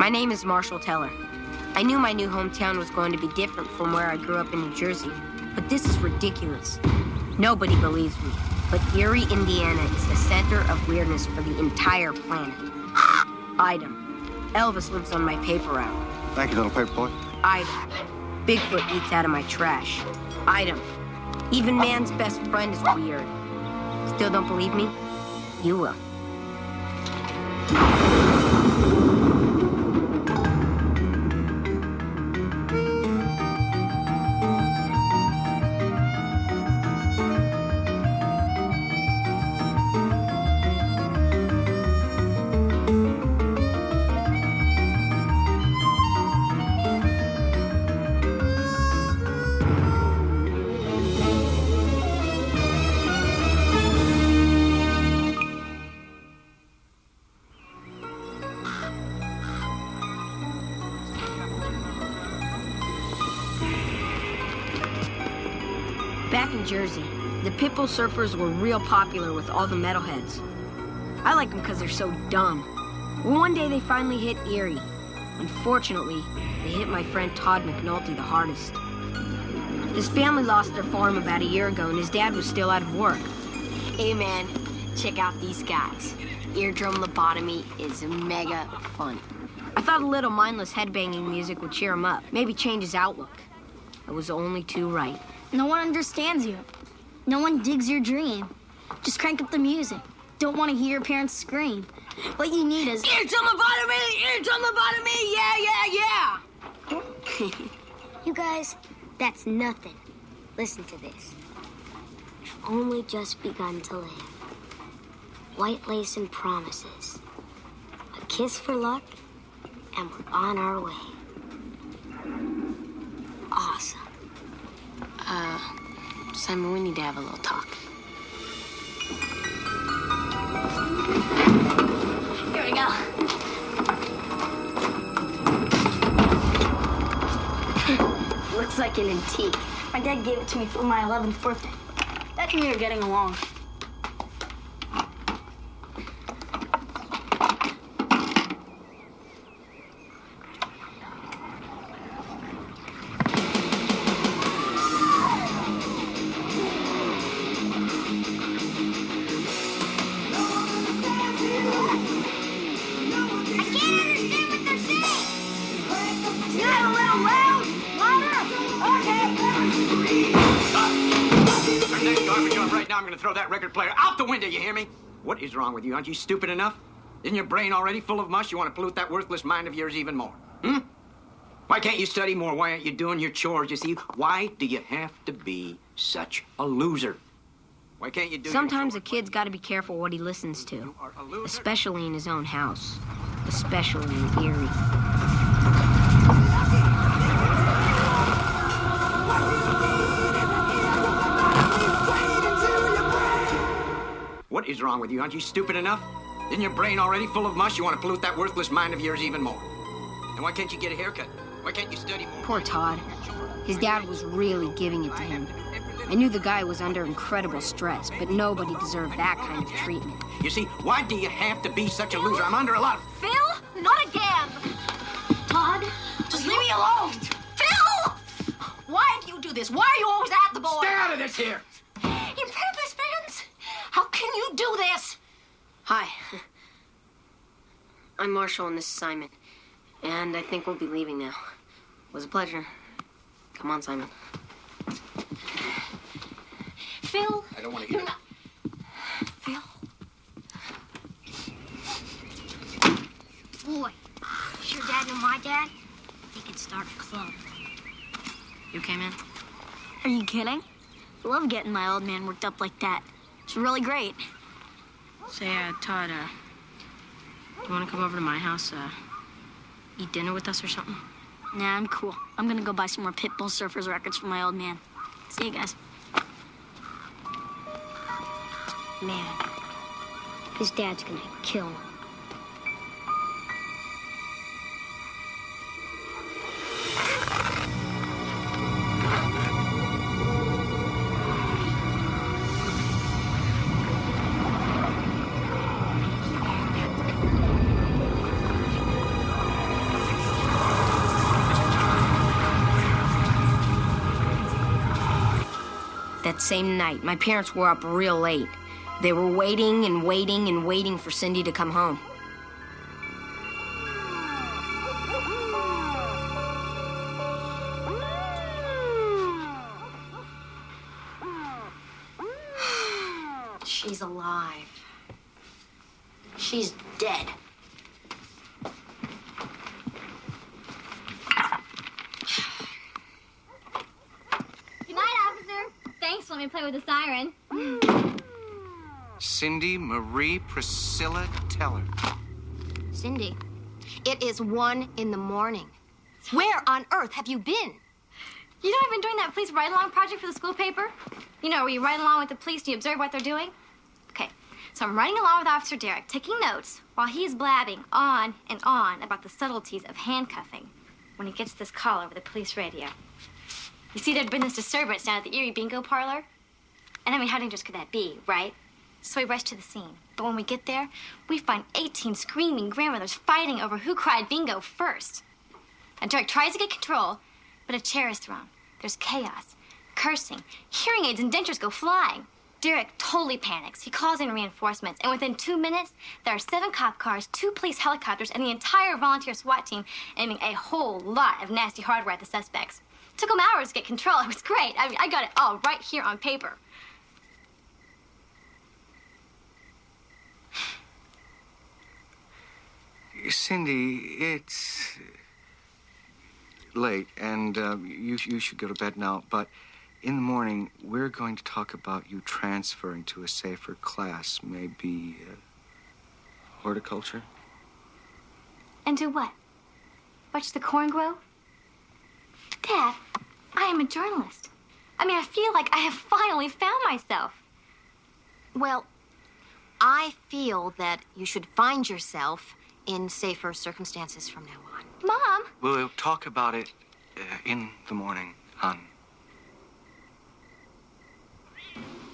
My name is Marshall Teller. I knew my new hometown was going to be different from where I grew up in New Jersey, but this is ridiculous. Nobody believes me, but Eerie, Indiana is the center of weirdness for the entire planet. Item. Elvis lives on my paper route. Thank you, little paper boy. Item. Bigfoot eats out of my trash. Item. Even man's best friend is weird. Still don't believe me? You will. Back in Jersey, the Pitbull Surfers were real popular with all the metalheads. I like them because they're so dumb. Well, one day they finally hit Eerie. Unfortunately, they hit my friend Todd McNulty the hardest. His family lost their farm about a year ago, and his dad was still out of work. Hey man, check out these guys. Eardrum lobotomy is mega fun. I thought a little mindless headbanging music would cheer him up, maybe change his outlook. I was only too right. No one understands you. No one digs your dream. Just crank up the music. Don't want to hear your parents scream. What you need is... Eardrum lobotomy! Eardrum lobotomy! Yeah, yeah, yeah! You guys, that's nothing. Listen to this. We've only just begun to live. White lace and promises. A kiss for luck, and we're on our way. Awesome. Simon, we need to have a little talk. Here we go. Looks like an antique. My dad gave it to me for my 11th birthday. That and me are getting along. I'm gonna throw that record player out the window, you hear me? What is wrong with you? Aren't you stupid enough? Isn't your brain already full of mush? You want to pollute that worthless mind of yours even more? Why can't you study more? Why aren't you doing your chores? You see, why do you have to be such a loser? Why can't you do Sometimes a kid's got to be careful what he listens to, especially in his own house, especially in Eerie. What is wrong with you? Aren't you stupid enough? Isn't your brain already full of mush? You want to pollute that worthless mind of yours even more? And why can't you get a haircut? Why can't you study more? Poor Todd. His dad was really giving it to him. I knew the guy was under incredible stress, but nobody deserved that kind of treatment. You see, why do you have to be such a loser? I'm under a lot of... Phil, not again. Todd, just leave me alone. Phil! Why do you do this? Why are you always at the boy? Stay out of this here! You're Purpose fans? How can you do this? Hi. I'm Marshall and this is Simon. And I think we'll be leaving now. It was a pleasure. Come on, Simon. Phil. I don't want to hear it. Phil. Boy, is your dad and my dad? They could start a club. You okay, man? Are you kidding? I love getting my old man worked up like that. It's really great. Say, Todd, you want to come over to my house, eat dinner with us or something? Nah, I'm cool. I'm gonna go buy some more Pitbull Surfers records for my old man. See you guys. Man, his dad's gonna kill him. that same night, my parents were up real late. They were waiting and waiting and waiting for Cindy to come home. She's alive. She's dead. Good night, officer. Thanks for letting me play with the siren. Cindy Marie Priscilla Teller. Cindy, it is 1 a.m. Where on earth have you been? You know, I've been doing that police ride-along project for the school paper. You know, where you ride along with the police and you observe what they're doing. Okay, so I'm riding along with Officer Derek, taking notes while he's blabbing on and on about the subtleties of handcuffing when he gets this call over the police radio. You see, there'd been this disturbance down at the Eerie Bingo parlor. And I mean, how dangerous could that be, right? So we rush to the scene. But when we get there, we find 18 screaming grandmothers fighting over who cried bingo first. And Derek tries to get control, but a chair is thrown. There's chaos, cursing, hearing aids and dentures go flying. Derek totally panics. He calls in reinforcements, and within 2 minutes, there are 7 cop cars, 2 police helicopters, and the entire volunteer SWAT team aiming a whole lot of nasty hardware at the suspects. It took them hours to get control. It was great. I mean, I got it all right here on paper. Cindy, it's late, and you should go to bed now, but in the morning, we're going to talk about you transferring to a safer class, maybe horticulture? And do what? Watch the corn grow? Dad, I am a journalist. I mean, I feel like I have finally found myself. Well, I feel that you should find yourself in safer circumstances from now on. Mom! We'll talk about it in the morning, hon.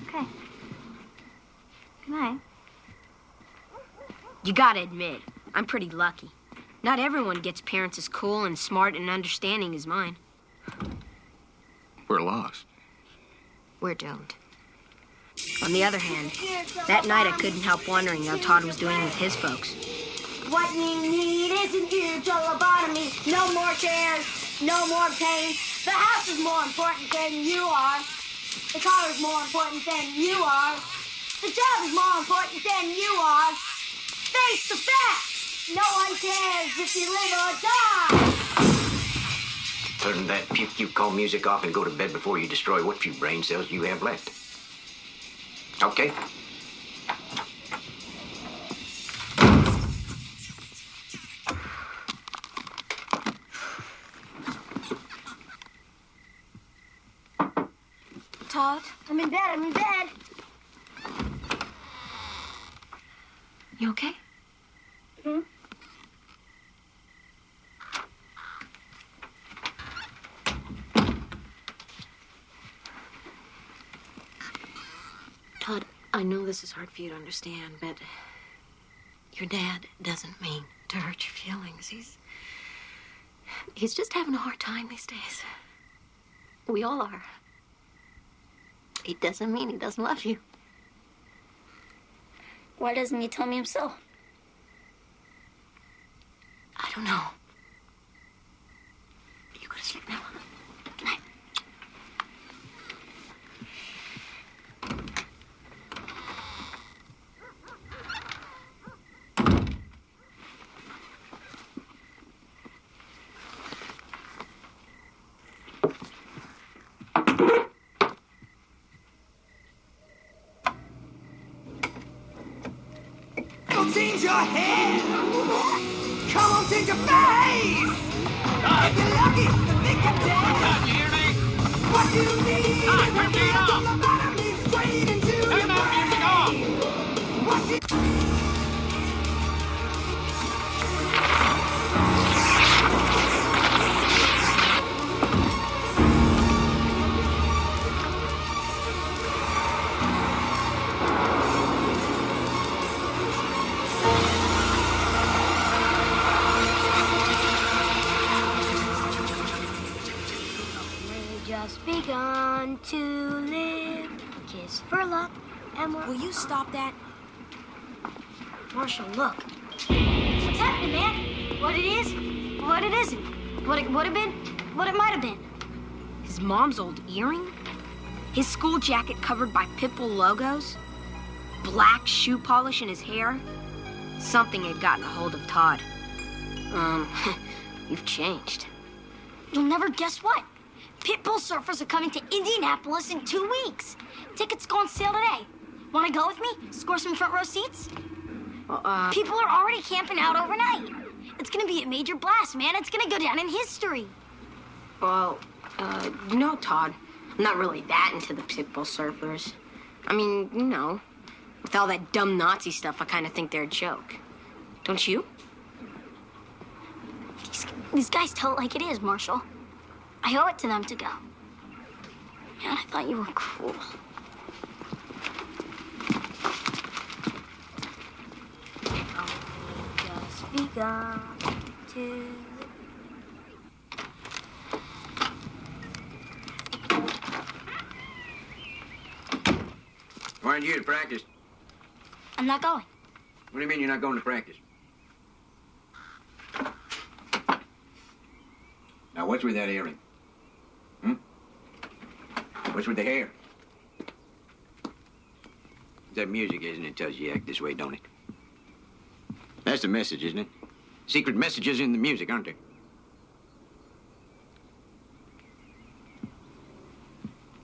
Okay. Good night. You gotta admit, I'm pretty lucky. Not everyone gets parents as cool and smart and understanding as mine. We're lost. We're doomed. On the other hand, that night I couldn't help wondering how Todd was doing with his folks. What you need isn't usual lobotomy. No more chairs, no more pain. The house is more important than you are. The car is more important than you are. The job is more important than you are. Face the facts. No one cares if you live or die. Turn that puke you call music off and go to bed before you destroy what few brain cells you have left. Okay? Todd? I'm in bed. You okay? Hmm? Todd, I know this is hard for you to understand, but your dad doesn't mean to hurt your feelings. He's just having a hard time these days. We all are. It doesn't mean he doesn't love you. Why doesn't he tell me himself? I don't know. You go to sleep now. Good night. Don't change your head. Come on, change your face. If you're lucky, then think you're dead. You hear me? What you need is a turn it off. lobotomy straight into your Turn that music off. brain. What you Just begun to live. is for luck, and we're... Will you stop that? Marshall, look. What's happening, man? What it is, what it isn't. What it would have been, what it might have been. His mom's old earring? His school jacket covered by Pitbull logos? Black shoe polish in his hair? Something had gotten a hold of Todd. You've changed. You'll never guess what. Pitbull surfers are coming to Indianapolis in 2 weeks. Tickets go on sale today. Want to go with me? Score some front row seats? People are already camping out overnight. It's gonna be a major blast, man. It's gonna go down in history. Well, Todd, I'm not really that into the Pitbull surfers. I mean, with all that dumb Nazi stuff, I kind of think they're a joke. Don't you? These guys tell it like it is, Marshall. I owe it to them to go. Man, I thought you were cool. Just begun to... Why aren't you to practice? I'm not going. What do you mean you're not going to practice? Now, what's with that earring? What's with the hair? That music, isn't it? Tells you act this way, don't it? That's the message, isn't it? Secret messages in the music, aren't there?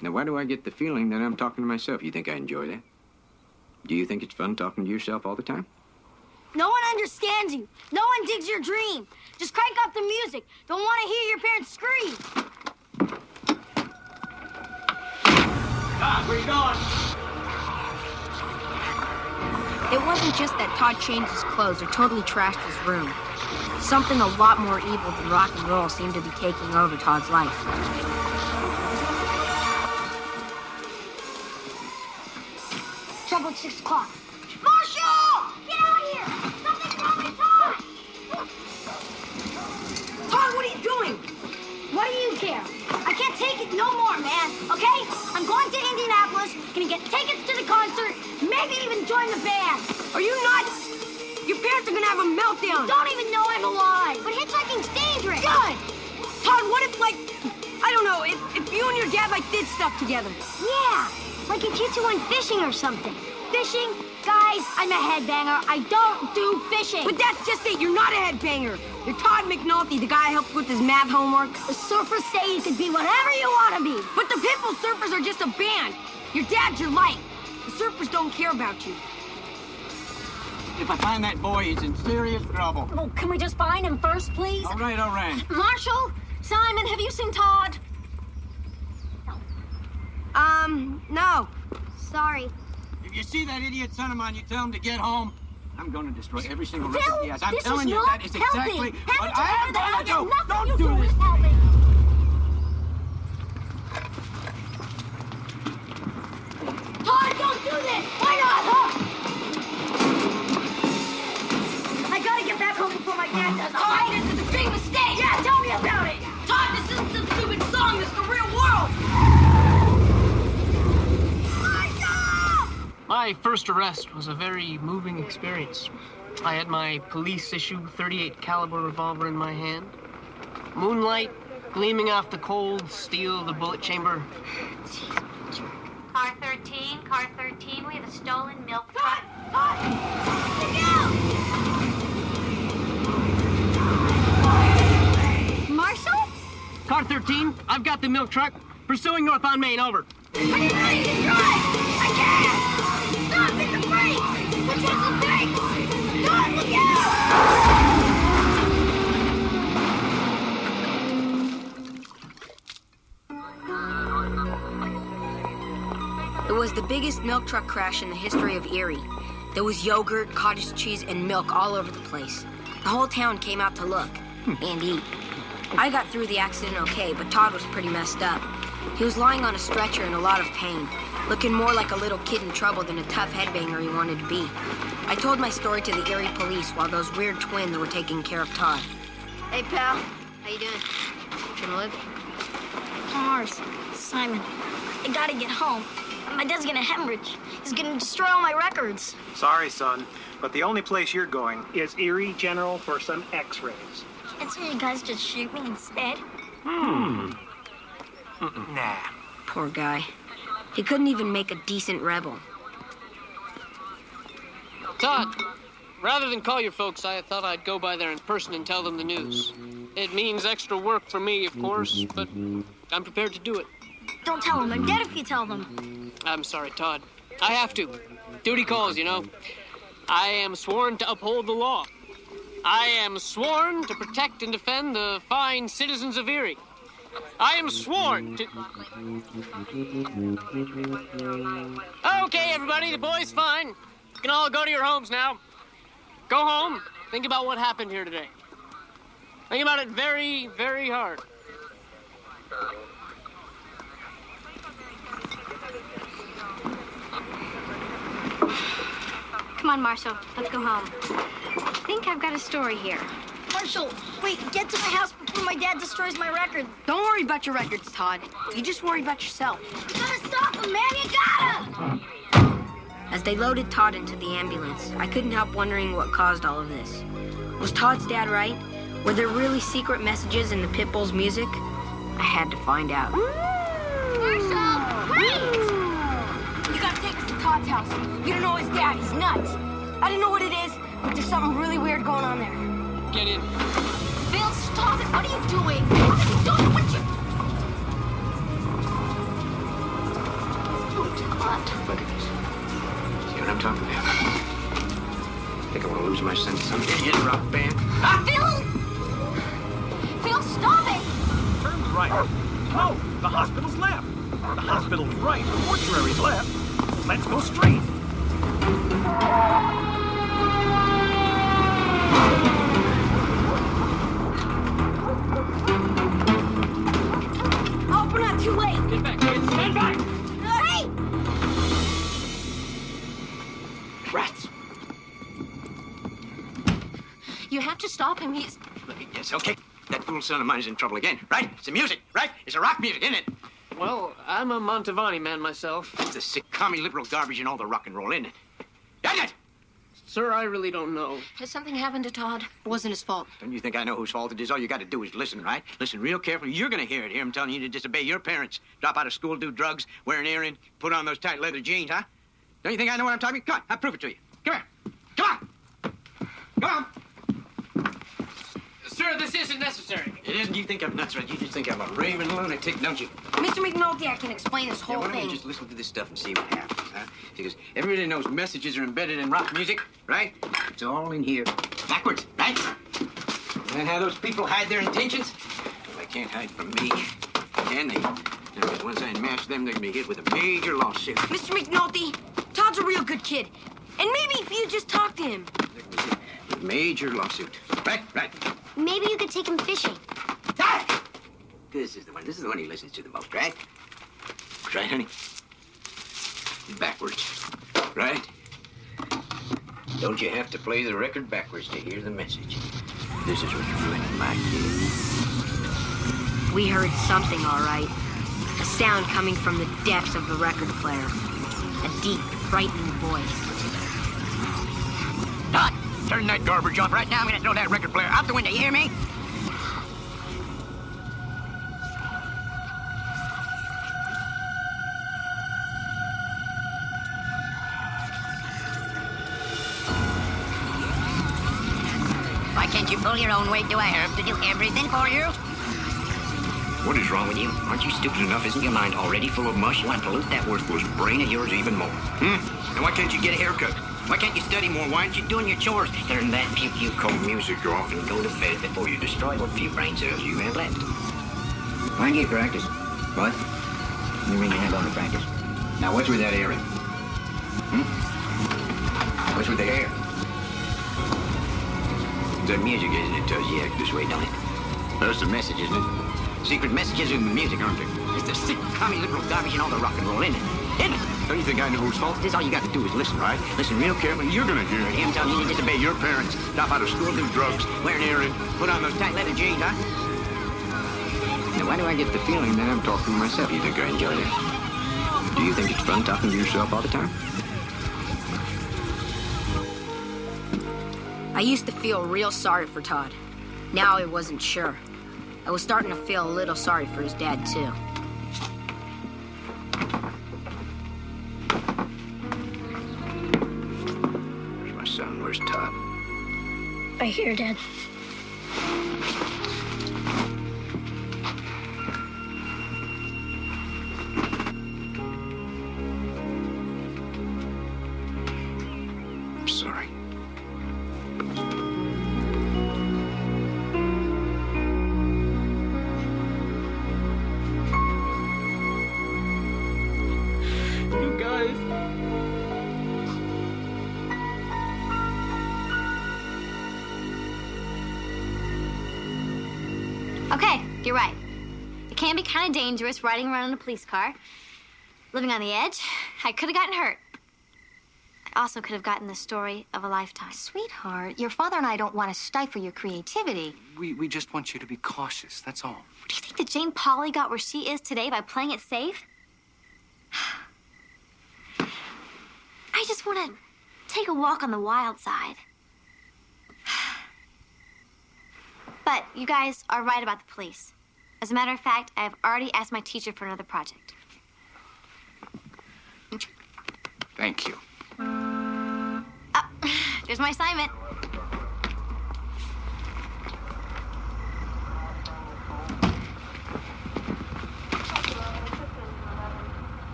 Now, why do I get the feeling that I'm talking to myself? You think I enjoy that? Do you think it's fun talking to yourself all the time? No one understands you. No one digs your dream. Just crank up the music. Don't want to hear your parents scream. Where you going? It wasn't just that Todd changed his clothes or totally trashed his room. Something a lot more evil than rock and roll seemed to be taking over Todd's life. Trouble at 6 o'clock. Marshall! Get out of here! Something's wrong with Todd! Todd, what are you doing? What do you care? I can't take it no more, man, okay? I'm going to Indianapolis, gonna get tickets to the concert, maybe even join the band. Are you nuts? Your parents are gonna have a meltdown. Don't even know I'm alive, but hitchhiking's dangerous. Good! Todd, what if, I don't know, if you and your dad, did stuff together? Yeah, like if you two went fishing or something. Fishing? Guys, I'm a headbanger. I don't do fishing. But that's just it. You're not a headbanger. You're Todd McNulty, the guy I helped with his math homework. The surfers say you could be whatever you want to be. But the Pitbull Surfers are just a band. Your dad's your light. The surfers don't care about you. If I find that boy, he's in serious trouble. Oh, can we just find him first, please? All right. Marshall, Simon, have you seen Todd? No. Sorry. If you see that idiot son of mine, you tell him to get home. I'm going to destroy every single Phil, record he has. I'm this telling is you, not that is exactly helping. what Haven't you I heard am that? going to do. Nothing Don't you do do this. is helping. Todd, don't do this! Why not, huh? I gotta get back home before my dad does. Todd, this is a big mistake! Yeah, tell me about it! Todd, this isn't some stupid song, this is the real world! My first arrest was a very moving experience. I had my police-issue .38 caliber revolver in my hand. Moonlight gleaming off the cold steel of the bullet chamber. Car 13, we have a stolen milk truck. Marshall? Car 13, I've got the milk truck. Pursuing north on Main, over. I didn't know you could drive! I can't! Stop! Hit the brakes! Which one's the brakes? God, look out! It was the biggest milk truck crash in the history of Eerie. There was yogurt, cottage cheese, and milk all over the place. The whole town came out to look and eat. I got through the accident okay, but Todd was pretty messed up. He was lying on a stretcher in a lot of pain, looking more like a little kid in trouble than a tough headbanger he wanted to be. I told my story to the Eerie police while those weird twins were taking care of Todd. Hey, pal. How you doing? Gonna live? Mars, Simon, I gotta get home. My dad's gonna hemorrhage. He's gonna destroy all my records. Sorry, son, but the only place you're going is Eerie General for some x-rays. And so you guys just shoot me instead? Nah. Poor guy. He couldn't even make a decent rebel. Todd, rather than call your folks, I thought I'd go by there in person and tell them the news. It means extra work for me, of course, but I'm prepared to do it. Don't tell them. I'm dead if you tell them. I'm sorry, Todd. I have to. Duty calls, you know. I am sworn to uphold the law. I am sworn to protect and defend the fine citizens of Eerie. I am sworn to... Okay, everybody, the boy's fine. You can all go to your homes now. Go home. Think about what happened here today. Think about it very, very hard. Come on, Marshall. Let's go home. I think I've got a story here. Marshall, wait, get to my house before my dad destroys my record. Don't worry about your records, Todd. You just worry about yourself. You gotta stop him, man. You gotta! As they loaded Todd into the ambulance, I couldn't help wondering what caused all of this. Was Todd's dad right? Were there really secret messages in the Pitbull's music? I had to find out. Marshall, wait! You gotta take us to Todd's house. You don't know his dad. He's nuts. I don't know what it is, but there's something really weird going on there. Get in. Bill, stop it. What are you doing? What are you doing? What you... Look at this. See what I'm talking about? Think I want to lose my sense of something in rock band? Phil! Phil, stop it! Turn right. No, the hospital's left. The hospital's right. The mortuary's left. Let's go straight. Oh, we're not too late. Get back, kids. Stand back. Hey! Rats. You have to stop him. He's... Yes, okay. That fool son of mine is in trouble again, right? It's the music, right? It's a rock music, isn't it? Well, I'm a Montevani man myself. It's the sick commie liberal garbage and all the rock and roll, isn't it? Isn't it? Sir, I really don't know. Has something happened to Todd? It wasn't his fault. Don't you think I know whose fault it is? All you got to do is listen, right? Listen real carefully. You're going to hear it. Hear him telling you to disobey your parents. Drop out of school, do drugs, wear an earring, put on those tight leather jeans, huh? Don't you think I know what I'm talking about? Come on, I'll prove it to you. Come here. Come on. Come on. Sir, this isn't necessary. It isn't. You think I'm nuts, right? You just think I'm a raving lunatic, don't you? Mr. McNulty, I can explain this Yeah, whole why don't you thing. just listen to this stuff and see what happens, huh? Because everybody knows messages are embedded in rock music, right? It's all in here. Backwards, right? And then how those people hide their intentions? Well, they can't hide from me, can they? Because once I unmask them, they're going to be hit with a major lawsuit. Mr. McNulty, Todd's a real good kid. And maybe if you just talk to him. They're going to be hit with a major lawsuit. Right, right. Maybe you could take him fishing. Ah! This is the one. This is the one he listens to the most, right? Right, honey? Backwards. Right? Don't you have to play the record backwards to hear the message? This is what's ruining my kid. We heard something, all right. A sound coming from the depths of the record player. A deep, frightening voice. Todd, turn that garbage off right now. I'm gonna throw that record player out the window. You hear me? Why can't you pull your own weight? Do I have to do everything for you? What is wrong with you? Aren't you stupid enough? Isn't your mind already full of mush? You want to pollute that worthless brain of yours even more? And why can't you get a haircut? Why can't you study more? Why aren't you doing your chores? Turn that pew-pew cold music off and go to bed before you destroy what few brain cells you have left. Why can't you practice? What? You mean you're not going to practice? Now, what's with that earring? What's with the hair? It's the music, isn't it? Tells you act this way, don't it? That's the message, isn't it? Secret messages in the music, aren't there? It's the sick, commie liberal garbage and all the rock and roll, isn't it? Isn't it? Don't you think I know whose fault it is? All you got to do is listen, right? Listen real carefully. You're gonna hear it. Him telling you to disobey your parents, drop out of school, do drugs, wear an earring, put on those tight leather jeans, huh? Now, why do I get the feeling that I'm talking to myself? You think I enjoy this? Do you think it's fun talking to yourself all the time? I used to feel real sorry for Todd. Now I wasn't sure. I was starting to feel a little sorry for his dad, too. Where's my son? Where's Todd? Right here, Dad. I'm sorry. You guys. Okay, you're right. It can be kind of dangerous riding around in a police car. Living on the edge, I could have gotten hurt. I also could have gotten the story of a lifetime. Sweetheart, your father and I don't want to stifle your creativity. We just want you to be cautious, that's all. Do you think that Jane Pauley got where she is today by playing it safe? I just want to take a walk on the wild side. But you guys are right about the police. As a matter of fact, I have already asked my teacher for another project. Thank you. There's my assignment.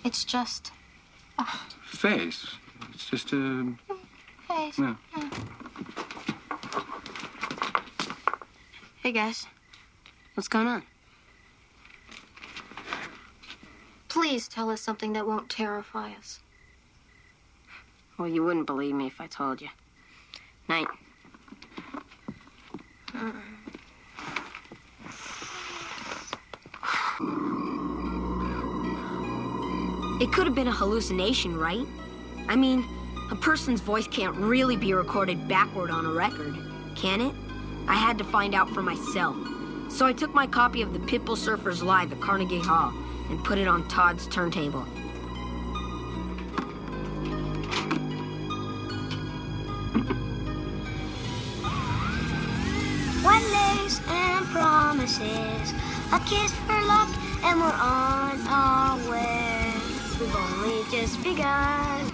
It's just... Face. It's just a... Face. Yeah. Hey, guys. What's going on? Please tell us something that won't terrify us. Well, you wouldn't believe me if I told you. Night. It could have been a hallucination, right? I mean, a person's voice can't really be recorded backward on a record, can it? I had to find out for myself. So I took my copy of the Pitbull Surfers Live at Carnegie Hall and put it on Todd's turntable. White lace and promises, a kiss for luck, and we're on our way. We've only just begun.